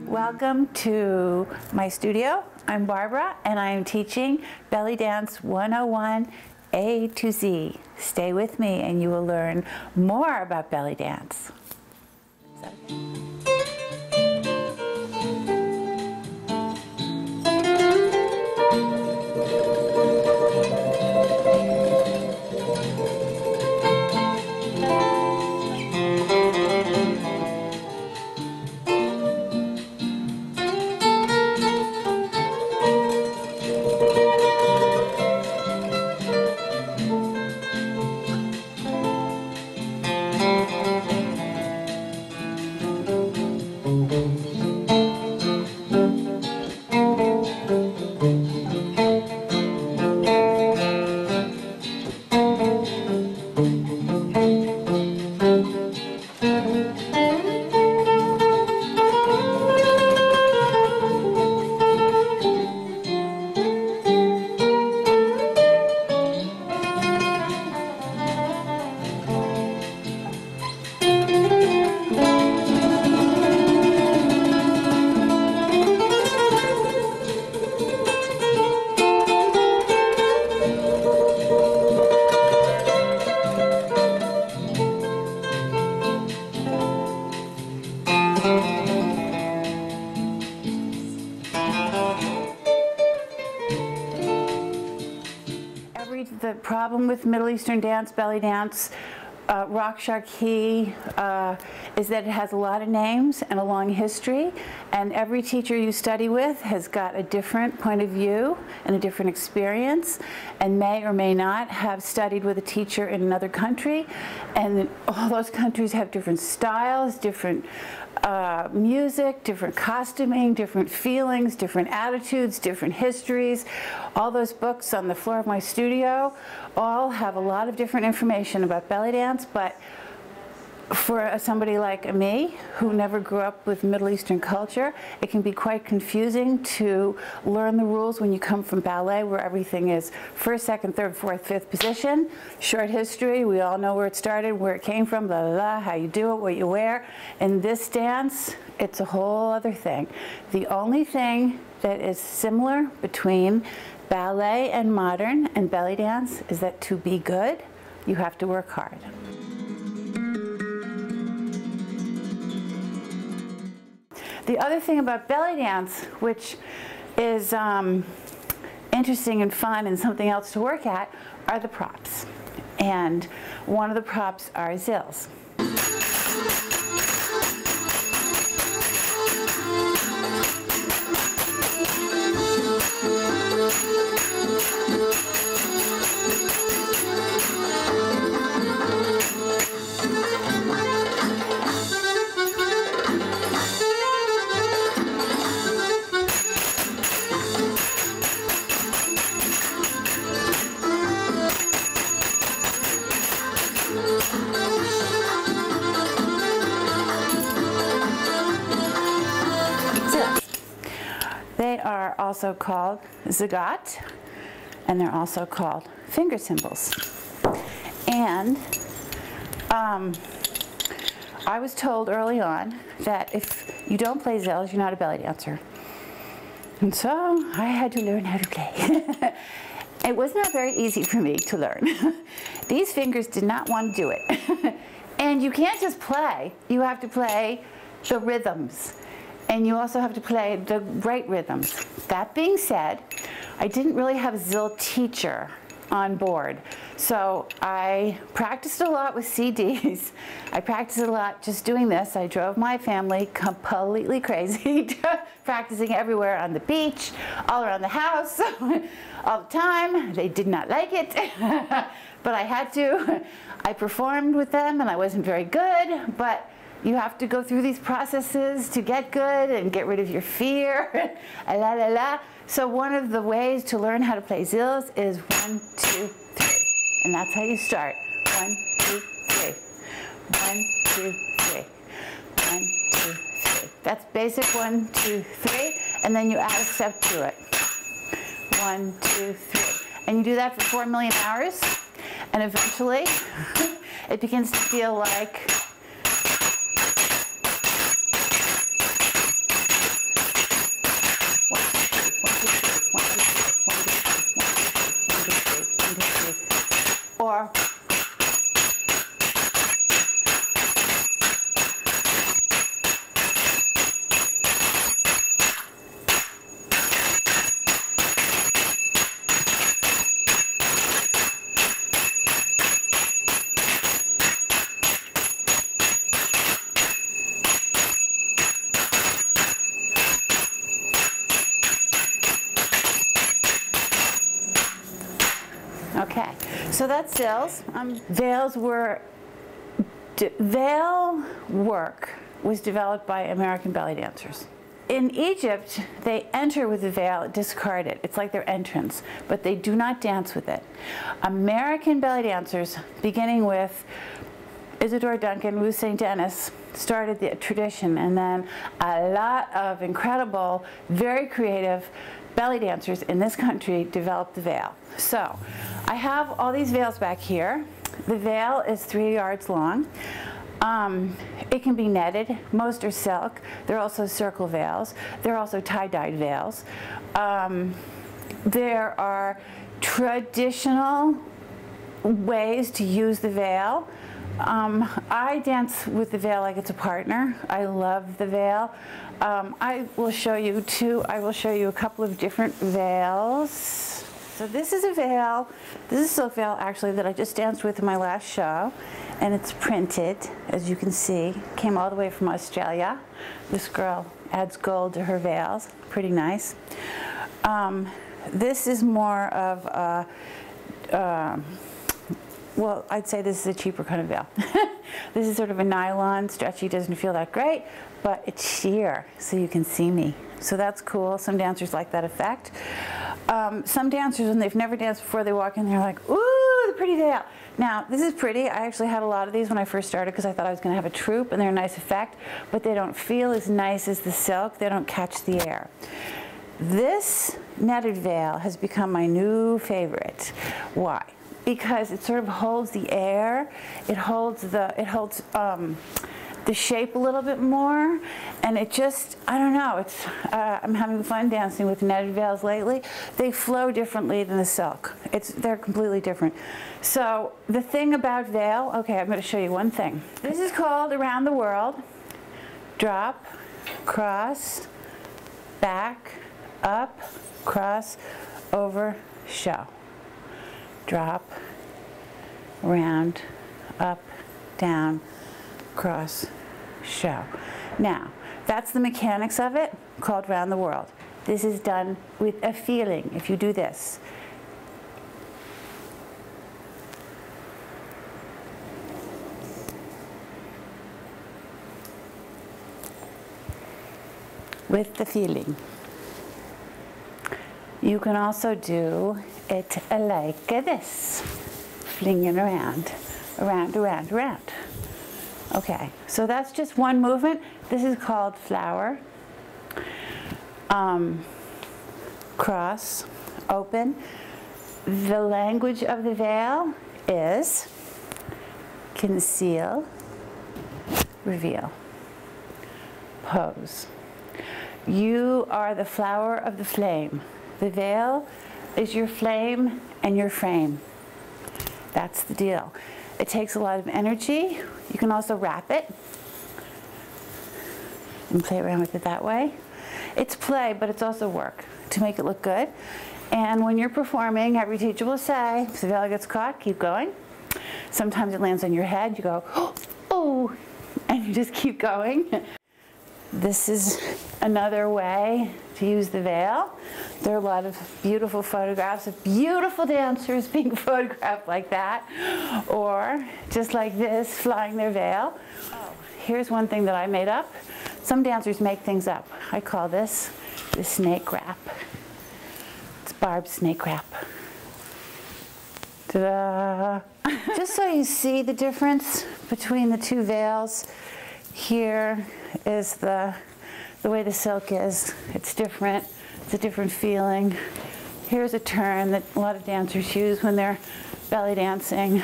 Welcome to my studio. I'm Barbara and I am teaching Belly Dance 101 A to Z. Stay with me and you will learn more about belly dance. The problem with Middle Eastern dance, belly dance, rock sharki, is that it has a lot of names and a long history, and every teacher you study with has got a different point of view and a different experience, and may or may not have studied with a teacher in another country, and all those countries have different styles, different music, different costuming, different feelings, different attitudes, different histories. All those books on the floor of my studio all have a lot of different information about belly dance, but for somebody like me who never grew up with Middle Eastern culture, it can be quite confusing to learn the rules when you come from ballet, where everything is first, second, third, fourth, fifth position, short history, we all know where it started, where it came from, blah, blah, blah, how you do it, what you wear. In this dance, it's a whole other thing. The only thing that is similar between ballet and modern and belly dance is that to be good, you have to work hard. The other thing about belly dance, which is interesting and fun and something else to work at, are the props. And one of the props are zills. They are also called zagat, and they're also called finger cymbals. And I was told early on that if you don't play zills, you're not a belly dancer. And so I had to learn how to play. It was not very easy for me to learn. These fingers did not want to do it. And you can't just play, you have to play the rhythms. And you also have to play the right rhythms. That being said, I didn't really have a zill teacher on board. So I practiced a lot with CDs. I practiced a lot just doing this. I drove my family completely crazy, practicing everywhere, on the beach, all around the house, all the time. They did not like it, but I had to. I performed with them and I wasn't very good, but you have to go through these processes to get good and get rid of your fear. La la la. So one of the ways to learn how to play zills is 1, 2, 3. And that's how you start. 1, 2, 3. 1, 2, 3. 1, 2, 3. That's basic 1, 2, 3. And then you add a step to it. 1, 2, 3. And you do that for 4 million hours. And eventually, it begins to feel like or okay, so that's veils. Veil work was developed by American belly dancers. In Egypt, they enter with the veil, discard it. It's like their entrance, but they do not dance with it. American belly dancers, beginning with Isadora Duncan, Ruth St. Denis, started the tradition, and then a lot of incredible, very creative belly dancers in this country developed the veil. So I have all these veils back here. The veil is 3 yards long. It can be netted. Most are silk. There are also circle veils. There are also tie-dyed veils. There are traditional ways to use the veil. I dance with the veil like it's a partner. I love the veil. I will show you a couple of different veils. So this is a veil. This is a silk veil, actually, that I just danced with in my last show. And it's printed, as you can see. Came all the way from Australia. This girl adds gold to her veils. Pretty nice. This is more of a, well, I'd say this is a cheaper kind of veil. This is sort of a nylon, stretchy, doesn't feel that great, but it's sheer, so you can see me. So that's cool. Some dancers like that effect. Some dancers, when they've never danced before, they walk in, they're like, ooh, the pretty veil. Now, this is pretty. I actually had a lot of these when I first started because I thought I was going to have a troupe, and they're a nice effect, but they don't feel as nice as the silk. They don't catch the air. This netted veil has become my new favorite. Why? Because it sort of holds the air. It holds the shape a little bit more, and it just, I don't know, it's, I'm having fun dancing with netted veils lately. They flow differently than the silk. They're completely different. So the thing about veil, okay, I'm going to show you one thing. This is called Around the World. Drop, cross, back, up, cross, over, show. Drop, round, up, down, cross, show. Now, that's the mechanics of it, called Round the World. This is done with a feeling. If you do this, with the feeling. You can also do it like this, flinging around, around, around, around. Okay, so that's just one movement. This is called flower. Cross, open. The language of the veil is conceal, reveal, pose. You are the flower of the flame. The veil is your flame and your frame. That's the deal. It takes a lot of energy. You can also wrap it and play around with it that way. It's play, but it's also work to make it look good. And when you're performing, every teacher will say, if the veil gets caught, keep going. Sometimes it lands on your head. You go, oh, and you just keep going. This is another way to use the veil. There are a lot of beautiful photographs of beautiful dancers being photographed like that, or just like this, flying their veil. Oh, here's one thing that I made up. Some dancers make things up. I call this the snake wrap. It's Barb's snake wrap. Ta-da! Just so you see the difference between the two veils, here is the way the silk is. It's different. It's a different feeling. Here's a turn that a lot of dancers use when they're belly dancing.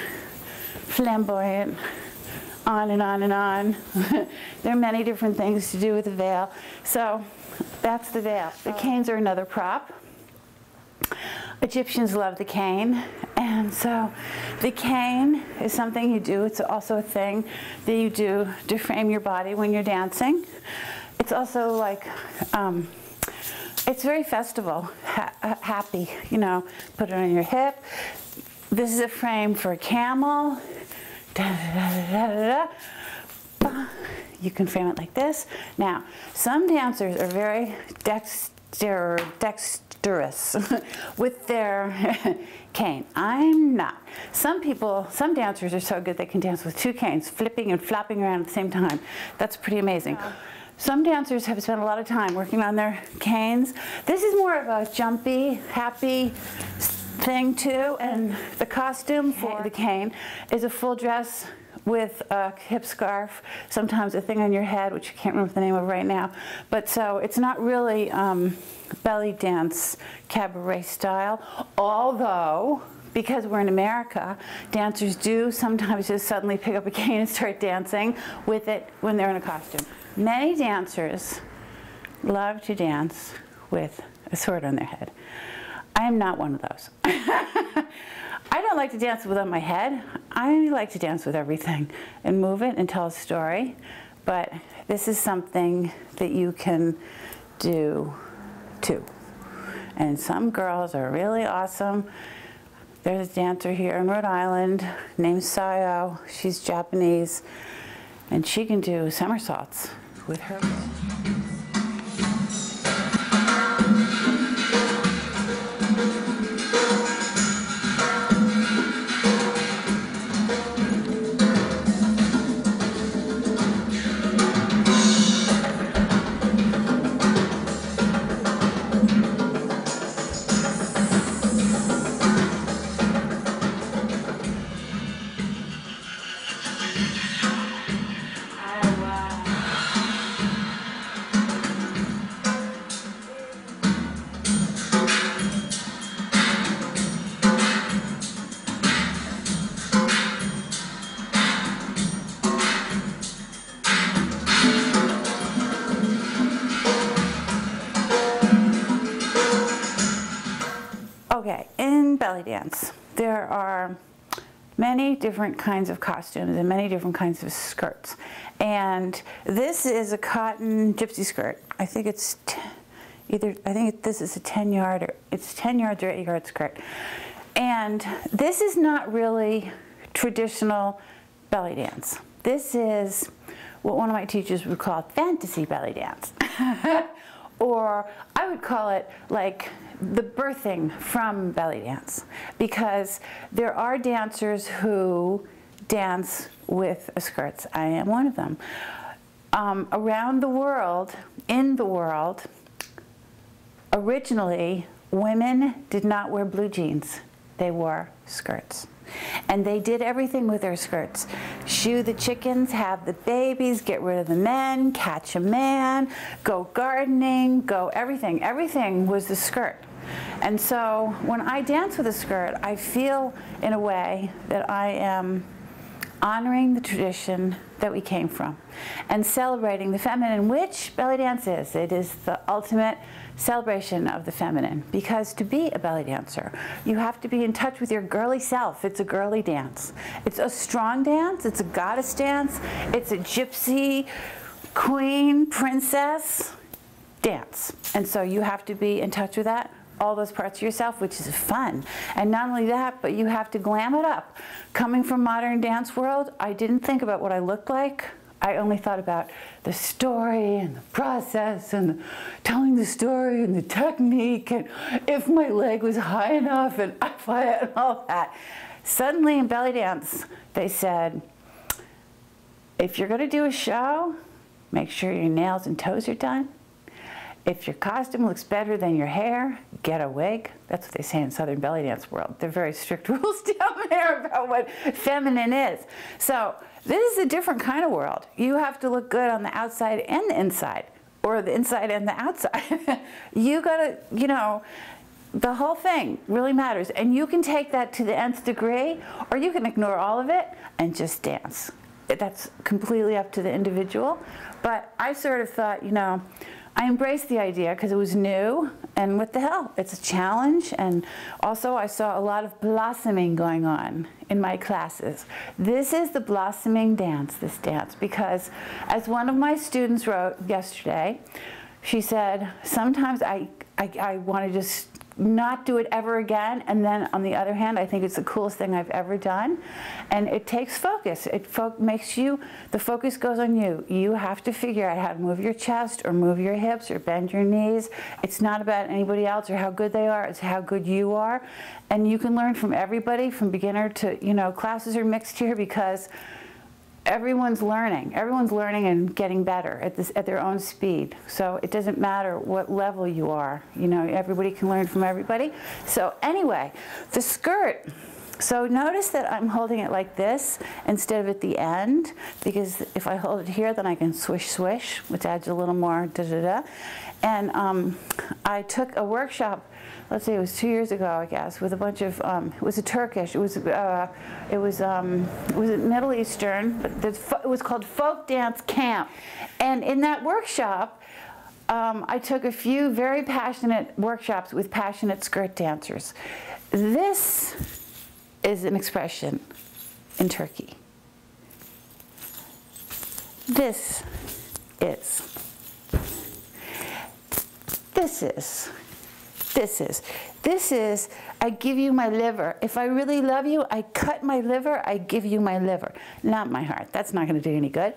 flamboyant, on and on and on. There are many different things to do with the veil. So that's the veil. The canes are another prop. Egyptians love the cane, and so the cane is something you do. It's also a thing that you do to frame your body when you're dancing. It's also like, it's very festival, happy, you know, put it on your hip. This is a frame for a camel. Da, da, da, da, da. You can frame it like this. Now, some dancers are very dexterous with their cane. I'm not. Some dancers are so good they can dance with two canes, flipping and flopping around at the same time. That's pretty amazing. Some dancers have spent a lot of time working on their canes. This is more of a jumpy, happy thing too, and the costume for the cane is a full dress with a hip scarf, sometimes a thing on your head, which I can't remember the name of right now. But so it's not really belly dance cabaret style, although because we're in America, dancers do sometimes just suddenly pick up a cane and start dancing with it when they're in a costume. Many dancers love to dance with a sword on their head. I am not one of those. I don't like to dance with on my head. I like to dance with everything and move it and tell a story. But this is something that you can do too. And some girls are really awesome. There's a dancer here in Rhode Island named Sayo. She's Japanese, and she can do somersaults with her. Okay, in belly dance, there are many different kinds of costumes and many different kinds of skirts. And this is a cotton gypsy skirt. I think it's this is a 10-yard or it's 10 yards or 8-yard skirt. And this is not really traditional belly dance. This is what one of my teachers would call fantasy belly dance. Or I would call it like the birthing from belly dance, because there are dancers who dance with skirts. I am one of them. Around the world, in the world, originally women did not wear blue jeans. They wore skirts. And they did everything with their skirts. Shoe the chickens, have the babies, get rid of the men, catch a man, go gardening, go everything. Everything was the skirt. And so when I dance with a skirt, I feel in a way that I am honoring the tradition that we came from and celebrating the feminine, which belly dance is. It is the ultimate celebration of the feminine, because to be a belly dancer, you have to be in touch with your girly self. It's a girly dance. It's a strong dance. It's a goddess dance. It's a gypsy, queen, princess dance. And so you have to be in touch with that, all those parts of yourself, which is fun. And not only that, but you have to glam it up. Coming from modern dance world, I didn't think about what I looked like. I only thought about the story and the process and telling the story and the technique and if my leg was high enough and all that. Suddenly in belly dance, they said, if you're going to do a show, make sure your nails and toes are done. If your costume looks better than your hair, get a wig. That's what they say in Southern belly dance world. They're very strict rules down there about what feminine is. So this is a different kind of world. You have to look good on the outside and the inside, or the inside and the outside. You gotta, you know, the whole thing really matters. And you can take that to the nth degree, or you can ignore all of it and just dance. That's completely up to the individual. But I sort of thought, you know, I embraced the idea because it was new, and what the hell, it's a challenge. And also I saw a lot of blossoming going on in my classes. This is the blossoming dance, this dance, because as one of my students wrote yesterday, she said, sometimes I want to just not do it ever again, and then on the other hand, I think it's the coolest thing I've ever done. And it takes focus. It makes you, the focus goes on you. You have to figure out how to move your chest or move your hips or bend your knees. It's not about anybody else or how good they are, it's how good you are. And you can learn from everybody, from beginner to, you know, classes are mixed here because everyone's learning and getting better at their own speed. So it doesn't matter what level you are, you know, everybody can learn from everybody. So anyway, the skirt. So notice that I'm holding it like this instead of at the end, because if I hold it here, then I can swish, swish, which adds a little more da-da-da. And I took a workshop, let's say it was 2 years ago, I guess, with a bunch of, it was a Turkish, it was Middle Eastern, but it was called Folk Dance Camp. And in that workshop, I took a few very passionate workshops with passionate skirt dancers. This is an expression in Turkey. This is, I give you my liver. If I really love you, I cut my liver, I give you my liver. Not my heart, that's not gonna do any good.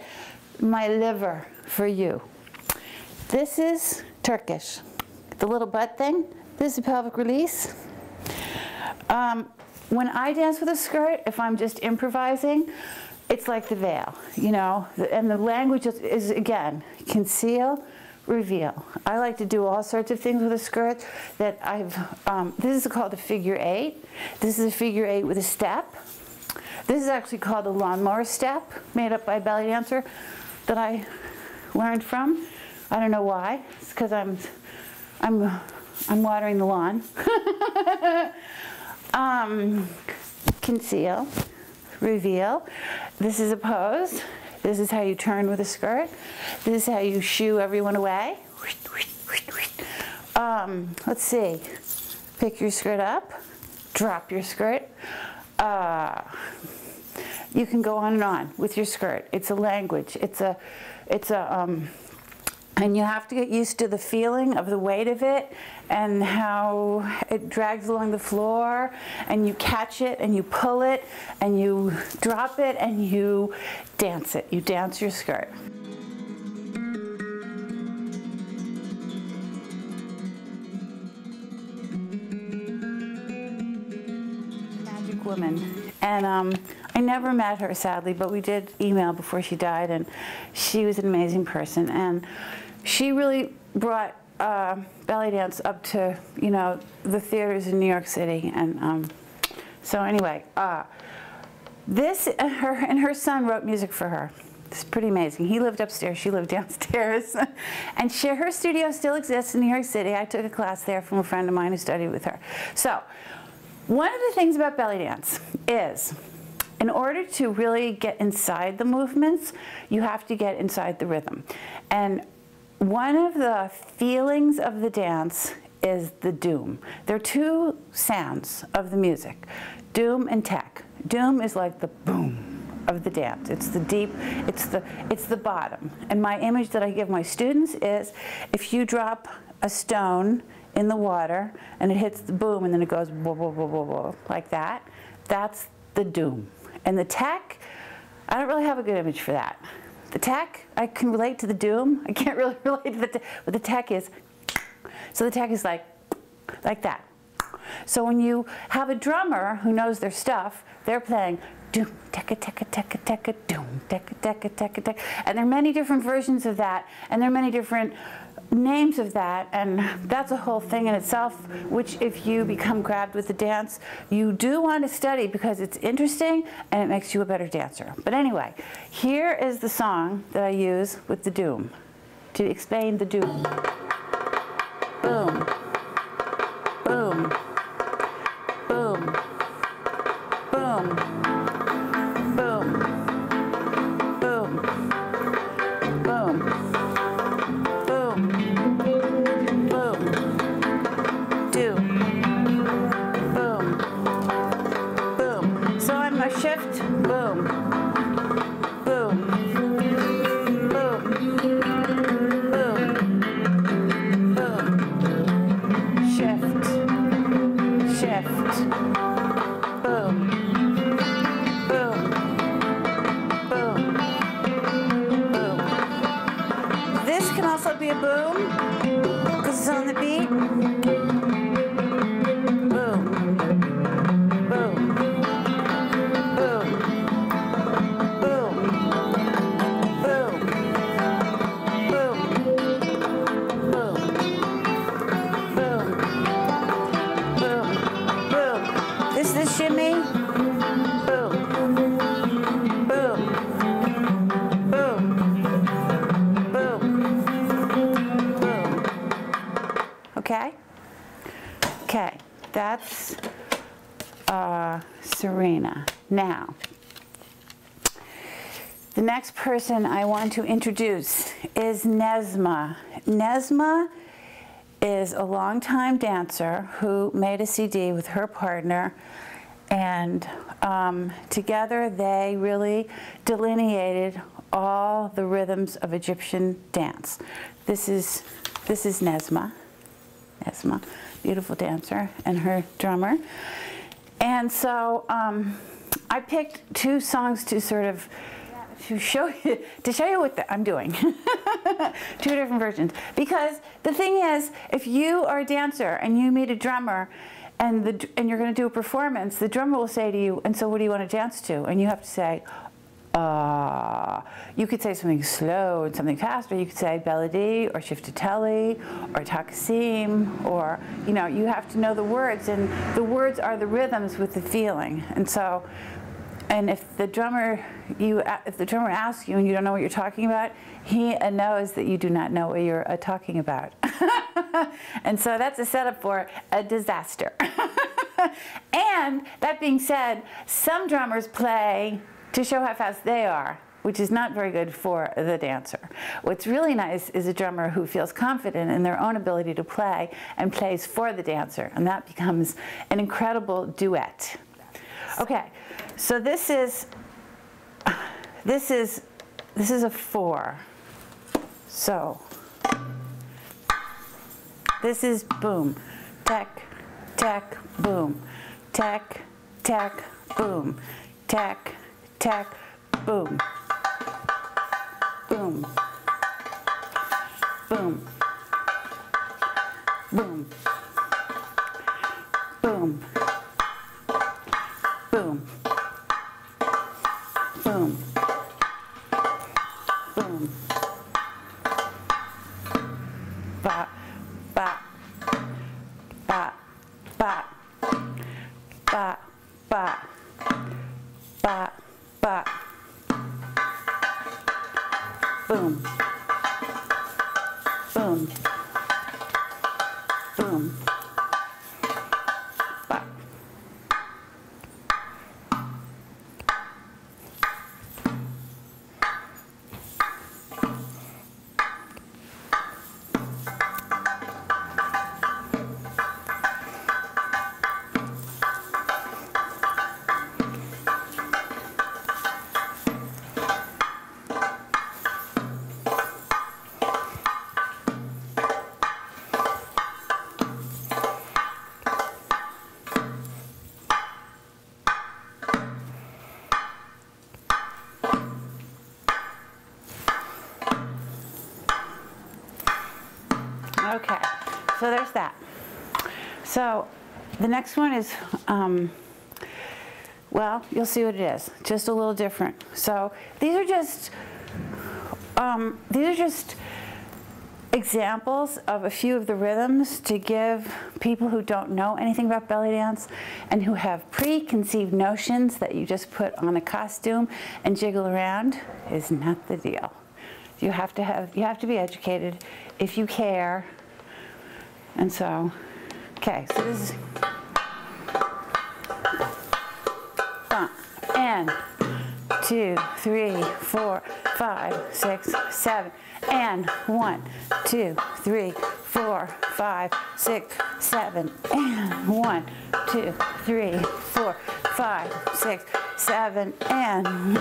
My liver for you. This is Turkish. The little butt thing, this is pelvic release. When I dance with a skirt, if I'm just improvising, it's like the veil, you know, and the language is again, conceal, reveal. I like to do all sorts of things with a skirt that this is called a figure 8. This is a figure 8 with a step. This is actually called a lawnmower step, made up by a belly dancer that I learned from. I don't know why. It's because I'm watering the lawn. Conceal, reveal. This is a pose. This is how you turn with a skirt. This is how you shoo everyone away. Let's see. Pick your skirt up. Drop your skirt. You can go on and on with your skirt. It's a language. And you have to get used to the feeling of the weight of it and how it drags along the floor, and you catch it and you pull it and you drop it and you dance it. You dance your skirt. Magic woman. And I never met her, sadly, but we did email before she died, and she was an amazing person. And she really brought belly dance up to, you know, the theaters in New York City. And so anyway, her son wrote music for her. It's pretty amazing. He lived upstairs, she lived downstairs. And her studio still exists in New York City. I took a class there from a friend of mine who studied with her. So one of the things about belly dance is, in order to really get inside the movements, you have to get inside the rhythm. And one of the feelings of the dance is the doom. There are two sounds of the music, doom and tech. Doom is like the boom of the dance. It's the deep, it's the bottom. And my image that I give my students is, if you drop a stone in the water and it hits the boom and then it goes whoa, whoa, whoa, whoa, whoa, like that, that's the doom. And the tech, I don't really have a good image for that. The tech, I can relate to the doom. I can't really relate to the tech, but the tech is, so the tech is like that. So when you have a drummer who knows their stuff, they're playing doom, tekka, tekka, tekka, tekka, doom, tekka, tekka, tekka, tekka. And there are many different versions of that, and there are many different names of that, and that's a whole thing in itself, which if you become grabbed with the dance, you do want to study because it's interesting and it makes you a better dancer. But anyway, here is the song that I use with the doom to explain the doom. Boom, boom, be a boom because it's on the beat. Boom. Boom. Boom. Boom. Boom. Boom. Boom. Boom. Boom. Boom. This is the shimmy. Boom. Boom. Boom. Boom. Boom. Okay? Okay. That's Serena. Now, the next person I want to introduce is Nesma. Nesma is a longtime dancer who made a CD with her partner, and together they really delineated all the rhythms of Egyptian dance. This is Nesma. Nesma, beautiful dancer, and her drummer. And so I picked two songs to sort of to show you what I'm doing. Two different versions. Because the thing is, if you are a dancer and you meet a drummer and you're going to do a performance, the drummer will say to you, "And so what do you want to dance to?" And you have to say, you could say something slow and something fast, or you could say Beladi or Shiftatelli or Taksim, or, you know, you have to know the words, and the words are the rhythms with the feeling. And so, and if the drummer asks you and you don't know what you're talking about, he knows that you do not know what you're talking about. And so that's a setup for a disaster. And that being said, some drummers play to show how fast they are, which is not very good for the dancer. What's really nice is a drummer who feels confident in their own ability to play and plays for the dancer, and that becomes an incredible duet. Okay, so this is a 4. So this is boom, tack, tack, boom, tack, tack, boom, tack, tack, boom, boom, boom, boom, boom, boom, boom, boom, ba, ba, ba, ba, ba, ba, ba, ba, boom, boom, boom, ba. Okay, so there's that. So the next one is, well, you'll see what it is, just a little different. So these are just examples of a few of the rhythms to give people who don't know anything about belly dance and who have preconceived notions that you just put on a costume and jiggle around is not the deal. You have to be educated if you care. And so, okay, so this is and 2, 3, 4, 5, 6, 7, and 1, 2, 3, 4, 5, 6, 7, and 1, 2, 3, 4, 5, 6, 7, and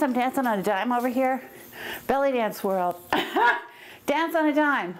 some dancing on a dime over here? Belly dance world. Dance on a dime.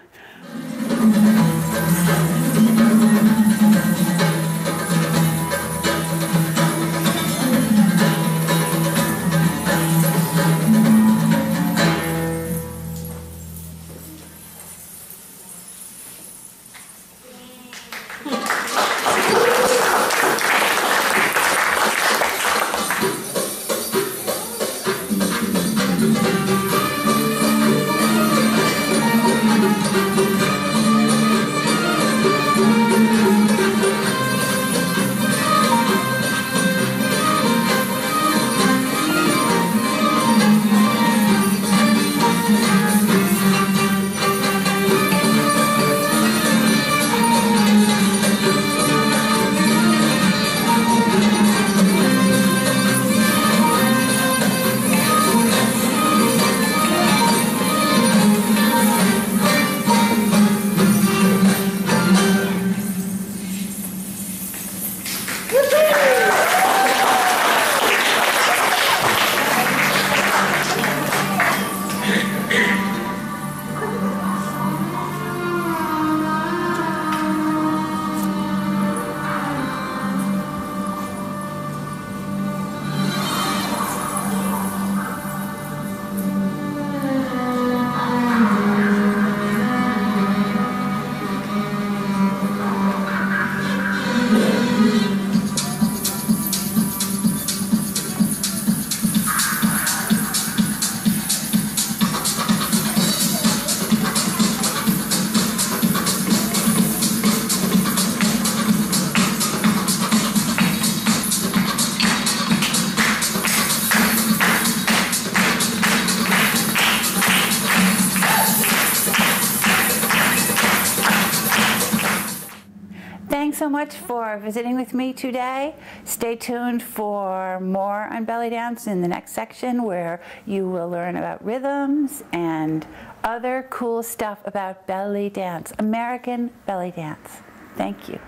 Thanks so much for visiting with me today. Stay tuned for more on belly dance in the next section, where you will learn about rhythms and other cool stuff about belly dance, American belly dance. Thank you.